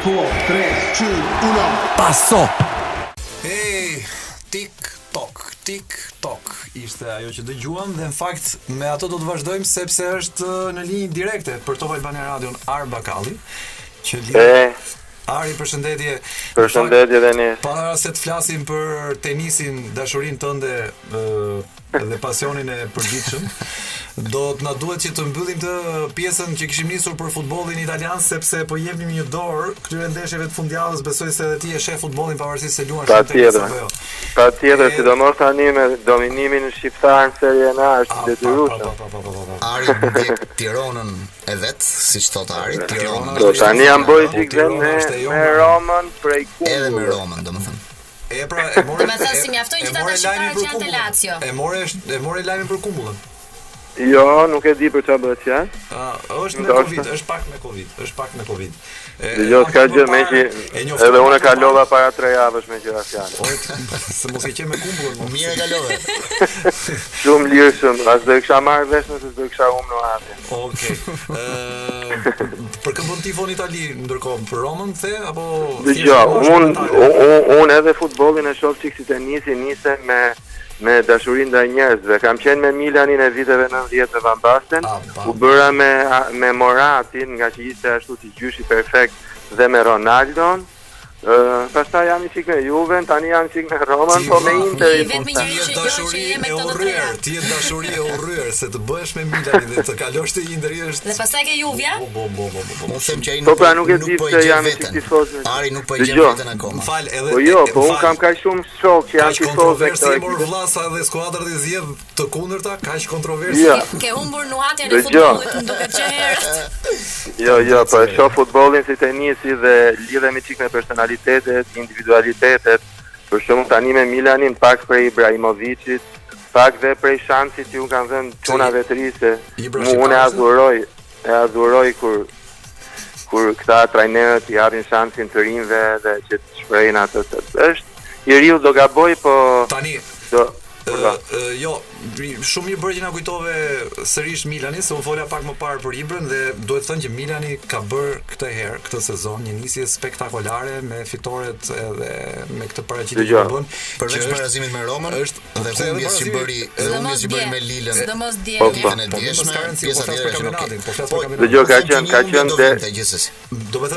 4, 3, 2, 1. Paso! TikTok ishte ajo që dëgjuam dhe në fakt me ato do të vazhdojmë sepse është në linjë direkte për Top Albania Radion Arbakalli që Ari, përshëndetje. Përshëndetje Denis. Para se të flasim për tenisin, dashurinë tënde dhe pasionin e përditshëm, do të na duhet që të mbyllim të pjesën që kishim nisur për futbollin italian, sepse po jepnim një dorë këtyre ndeshjeve të fundjavës, besoj se edhe ti e sheh futbollin pavarësisht se luan shumë tenis apo jo. Patjetër, sidomos tani me dominimin shqiptar në Serien A është detyrueshëm. Ari ndjek Tiranën e vet, siç thot Ari, Tirana. Do tani jam bëj çik me Romën prej kumbull. Edhe me Romën, domethënë. E more. Domethënë si mjafton që ata shqiptarët që janë te Lazio. E more lajmin për kumbullën. Jo, nuk e di për çfarë bëhet fjalë. Është me Covid, është pak me Covid. Dëgjoj, s'ka gjë me që edhe unë kalova para 3 javësh me gjëra fjalë. Se mos e qe me kumbullën, Mirë e kalove. Shumë lirshëm, as do e kisha marrë vesh nëse do e kisha humbur në atë. Okej. Për kë bën tifon Itali ndërkohë për Romën the apo Dëgjoj, unë edhe futbollin e shoh çik si tenisi nise me dashurinë ndaj njerëzve. Kam qenë me Milanin e viteve 90 të Van Basten, u bëra me Moratin, nga që ishte ashtu si gjyshi perfekt, dhe me Ronaldon. Pastaj jam i çik me Juven, tani jam çik me Romën, po me Inter. Ti je dashuri e urryer se të bëhesh me Milanin dhe të kalosh te Interi është. Dhe pastaj ke Juvja? Unë them që ai nuk e di se jam i tifoz. Ari nuk po e gjen veten akoma. Fal edhe. Po jo, po un kam kaq shumë shok që janë tifozë këto. Si mor vllasa dhe skuadrat i zgjedh të kundërta, kaq kontroversë. Ke humbur nuhatjen e futbollit, më duket që herët. Jo, po shoh futbollin si tenisi dhe lidhemi çik me personalitetet, individualitetet. Për shembull tani me Milanin pak prej Ibrahimovicit, pak dhe prej shansit që u kanë dhënë çunave të ri se unë e adhuroj kur këta trajnerët i japin shansin të rinjve dhe që të shprehin atë. Është njeriu do gaboj, po tani jo, shumë mirë bëri që na kujtove sërish Milani, se u fola pak më parë për Ibrën dhe duhet të thënë që Milani ka bërë këtë sezon një nisje spektakolare me fitoret edhe me këtë paraqitje që bën. Përveç parazimit me Romën, dhe humbjes që bëri me Lilën. Sidomos ditën e djeshme, pjesa tjetër që nuk. Dëgjoj, ka qenë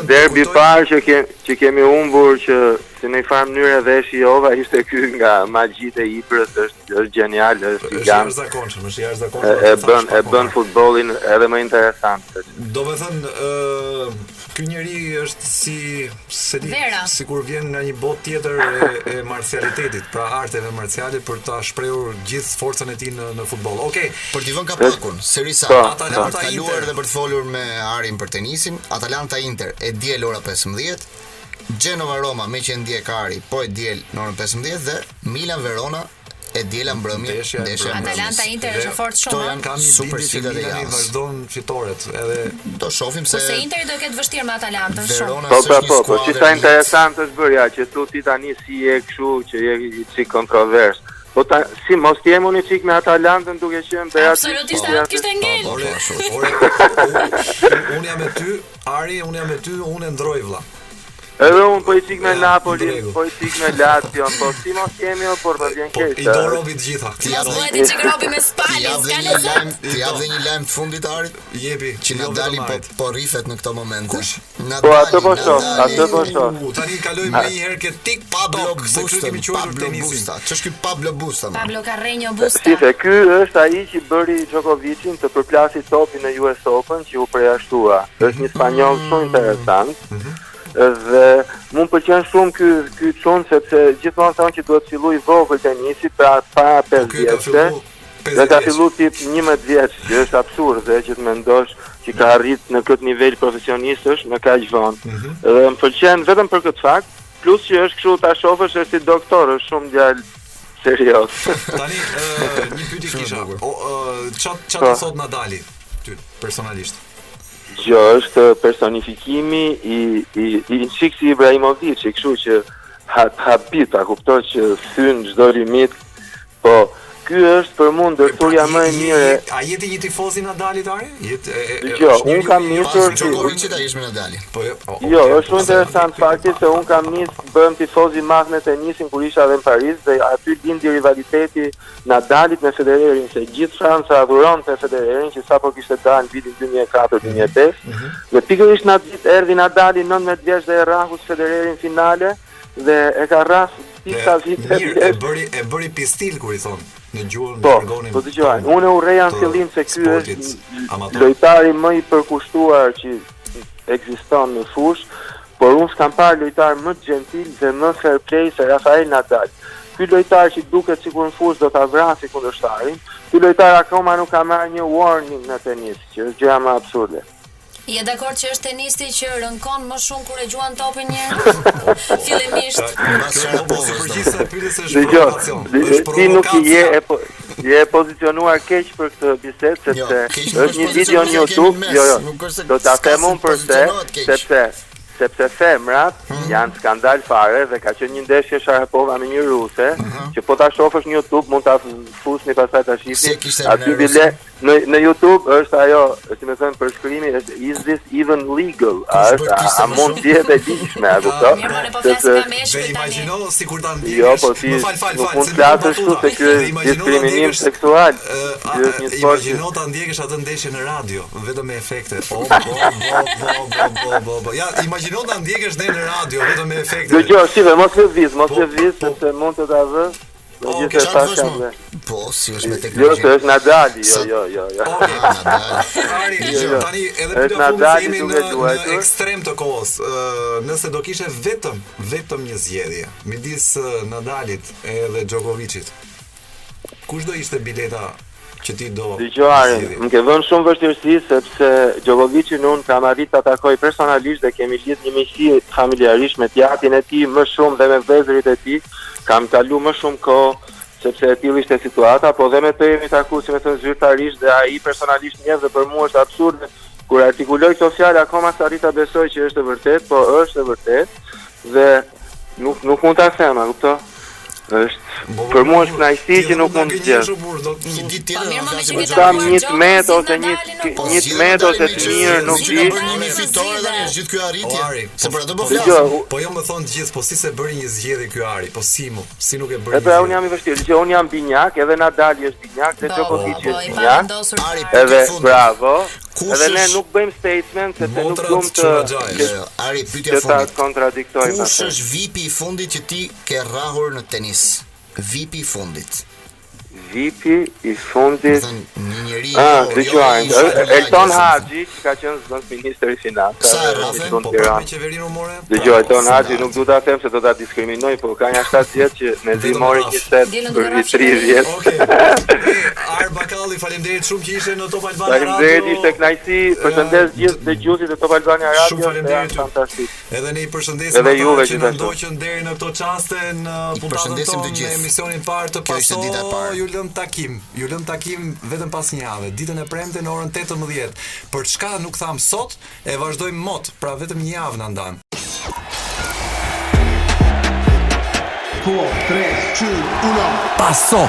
derbi parë që kemi humbur që si në një farë mënyrë edhe e shijova, ishte ky nga magjitë e Ibrës, është genial, është gigant. Është jashtëzakonshëm. E bën futbollin edhe më interesant. Do të thënë, ky njeri është sikur vjen nga një botë tjetër e marcialitetit, pra arteve marciale për ta shprehur gjithë forcën e tij në futboll. Okej, për t'i vënë kapakun, serisa Atalanta Inter dhe për të folur me Arin për tenisin, Atalanta Inter e diel ora 15. Genova Roma me që ndjek Ari, po e diel në orën 15 dhe Milan Verona e diela mbrëmje. Atalanta Inter është fort shumë. Janë kanë super sfida dhe janë vazhdon fitoret. Edhe do shohim se Interi do ketë vështirë me Atalantën shumë. Po, çfarë interesant është bërja që ti tani si je kështu që je si kontrovers. Po si mos jemi unë çik me Atalantën duke qenë Beatrice. Absolutisht atë kishte ngel. Unë jam me ty, Ari, unë ndroj vlla. Edhe unë po i qik me Napoli, po i qik me Lazio, po si mos kemi por më vjen keq. I do robi të gjitha. Ti duhet i qik robi me Spalin, ti jap dhe një lajm të fundit Arit. Jepi, që na dalin po rrifet në këto momente. Po atë po shoh. Tani kalojmë më një herë ke tik Pablo Busta, kemi quajtur tenisin. Ç'është ky Pablo Busta? Pablo Carreño Busta. Si ky është ai që bëri Djokovicin të përplasi topin në US Open që u përjashtua. Është një spanjoll shumë interesant. Dhe më pëlqen shumë ky çon sepse gjithmonë thonë që duhet të fillojë vogël tenisi para 5 vjeçë. Dhe ka filluar tip 11 vjeç, që është absurde që të mendosh që ka arrit në këtë nivel profesionistësh në kaq vonë. Dhe më pëlqen vetëm për këtë fakt, plus që është kështu ta shohësh është si doktor, është shumë djalë serioz. Tani një pyetje kisha. Çfarë thot Nadali ty personalisht? Jo, është personifikimi i çik si Ibrahimovic, kështu që habita, kupton që thyn çdo limit, po ky është për mua ndërturja më e mirë. A jeti një tifoz i Nadalit, Ari? Unë kam nisur Djokovicit ai është me Nadalin. Po jo, është shumë interesant fakti se unë kam bëm tifoz i madh me tenisin kur isha edhe në Paris dhe aty lindi rivaliteti Nadalit me Federerin, se gjithë Franca adhuronte Federerin që sapo kishte dalë në vitin 2004-2005. Dhe pikërisht në atë ditë erdhi Nadali 19 vjeç dhe e rrahus Federerin finale dhe e ka rrahur disa vite. E bëri pistil kur i thon në gjuhën jargonin. Po dëgjoj, unë urreja në fillim se ky është lojtari më i përkushtuar që ekziston në fushë, por unë s'kam parë lojtar më gentil dhe më fair play se Rafael Nadal. Ky lojtar që duket sikur në fushë do ta vrasë kundërshtarin, ky lojtar akoma nuk ka marrë një warning në tenis, që është gjëja më absurde. Je dakord që është tenisti që rënkon më shumë kur e gjuan topin një herë? Fillimisht. Ti nuk je pozicionuar keq për këtë bisedë sepse është një video në YouTube, do ta them unë pse, sepse femrat janë skandal fare dhe ka qenë një ndeshje Sharapova me një ruse, që po ta shohësh në YouTube mund ta fusni pastaj ta shihni. Aty bile në YouTube është ajo, si më thënë përshkrimi është is this even legal? A mund të jetë e ligjshme, a kupton? Dhe imagjino sikur ta ndjesh. Jo, po ti nuk mund të flasësh kështu se ky është diskriminim seksual. Imagjino ta ndjekësh atë ndeshje në radio, vetëm me efekte. Ja, imagjino ta ndjekësh në radio vetëm me efekte. Dëgjoj, shive, mos lëviz, sepse mund të ta vë. Po, si është me teknologji. Jo, se është Nadali, jo. Ari, tani edhe pyetja jemi në ekstrem të kohës. Nëse do kishe vetëm një zgjedhje midis Nadalit edhe Djokovicit, kush do ishte bileta që ti do? Dëgjoj, më ke vënë shumë vështirësi sepse Djokovicin unë kam arrit ta takoj personalisht dhe kemi lidh një miqësi familjarisht me teatrin e tij më shumë dhe me vëllezërit e tij. Kam kalu më shumë kohë sepse e tillë ishte situata, po dhe me të jemi taku si me të zyrtarisht dhe ai personalisht njeh dhe për mua është absurde kur artikuloj këto fjalë akoma sa arrit ta besoj që është e vërtet, po është e vërtet dhe nuk mund ta them, a kupton? Është për mua është kënaqësi që nuk mund të gjej. Një ditë tjetër kam 1 metër ose 1 metër ose të mirë nuk di. Një fitore tani është gjithë ky arritje. Se për ato po flas. Po jo më thon të gjithë, po si se bëri një zgjedhje ky Ari, po si nuk e bëri. Edhe unë jam i vështirë, që unë jam binjak, edhe Nadali është binjak, dhe Djokovic është binjak. Edhe bravo. Edhe ne nuk bëjmë statement sepse nuk duam të Ari pyetja fundit. Kontradiktojmë. Kush është VIP-i i fundit që ti ke rrahur në tenis? VIP-i i fundit. VIP-i i fundit. Një njeri. Elton Haxhi, që ka qenë zëvendësministri i financave. Po me qeverinë umore. Dëgjoj, Elton Haxhi nuk do ta them se do ta diskriminoj, por ka një 7 vjet që ne mori 20 për 30. Okej. Ar Bakalli, faleminderit shumë që ishe në Top Albania Radio. Faleminderit, ishte kënaqësi. Përshëndes gjithë dëgjuesit e Top Albania Radio. Shumë faleminderit. Fantastik. Edhe ne i përshëndesim ata që na ndoqën deri në këto çaste në puntatën tonë në emisionin parë të Paso. Ju lëm takim vetëm pas një jave, ditën e premte në orën 18. Për çka nuk tham sot, e vazhdojmë mot, pra vetëm një javë na ndan. 4, 3, 2, 1. Paso.